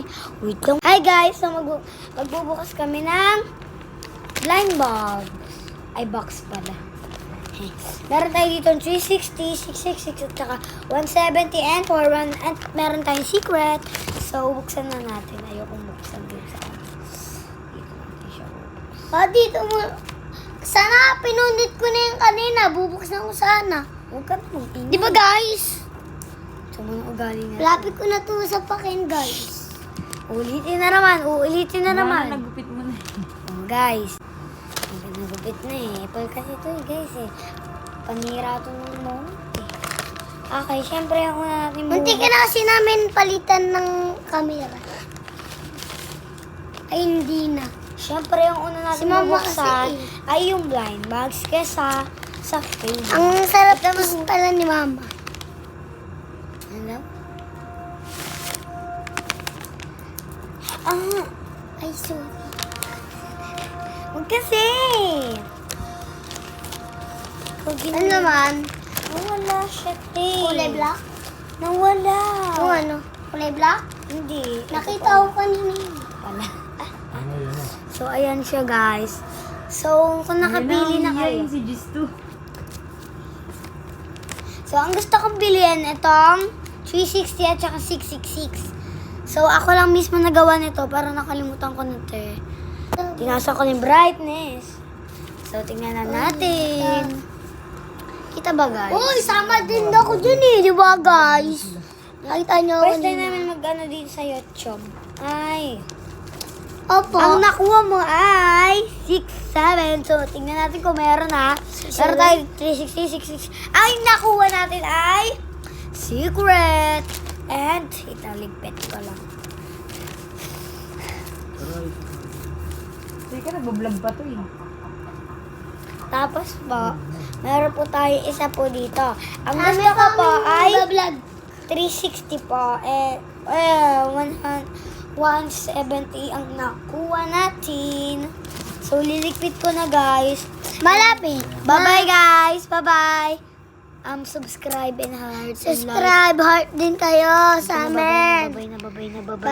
eh. Wait lang. Hi guys! So magbubukas kami ng blind box. Ay, box pala. Meron tayo dito 360, 666, at saka 170 and 41. And meron tayong secret. So, buksan na natin. Ayokong buksan din sa akin. Dito natin siya bubuksan. Dito mo. Sana pinundit ko na yung kanina. Bubuksan ko sana. Huwag ka na mag-ingay. Di ba guys? Sa mga ugali natin. Lapit ko na to sa pakin guys. Ulitin na naman. Uulitin na naman. Nagupit mo na. Oh, guys. Nagupit na eh. Apple kasi ito eh, guys eh. Panira ito ng moment eh. Okay, syempre ako na natin Munti ka na kasi namin palitan ng camera. Ay, hindi na. Syempre yung una natin Si Mama bubuksan kasi ay yung blind bags kesa sa favorite. Ang sarap naman pala ni Mama. Ano? Ay, sorry. Huwag kasi! Ano naman? Nawala siya, te. Kulay black? Nawala. Kung ano? Kulay black? Hindi. Nakita ko kanina. Wala. So, ayan siya, guys. So, kung nakabili na kayo. Si Jistu. So, ang gusto kong bilhin, itong 360 at saka 666. So, ako lang mismo nagawa nito para nakalimutan ko na ito eh. Tinasa ko yung brightness. So, tingnan na natin. Kita ba, guys? Uy, sama din ako dyan eh. Di ba guys? Nakita niyo ako First time kanina. namin mag-ano dito sa YouTube. Ay. Opo. Ang nakuha mo ay 6-7. So, tingnan natin kung meron ha. Meron tayo 360, 666. Ang nakuha natin ay secret. And, italigpit ko lang. Teka, nagbablog pa to eh. Tapos po, meron po tayo isa po dito. Ang gusto ko po ay vlog. 360 po. 170 ang nakuha natin. So, lilikpit ko na, guys. Malapit. Bye-bye, guys. Bye-bye. Subscribe and heart. Subscribe, heart din kayo sa amin. Bye-bye na, bye-bye na, bye-bye.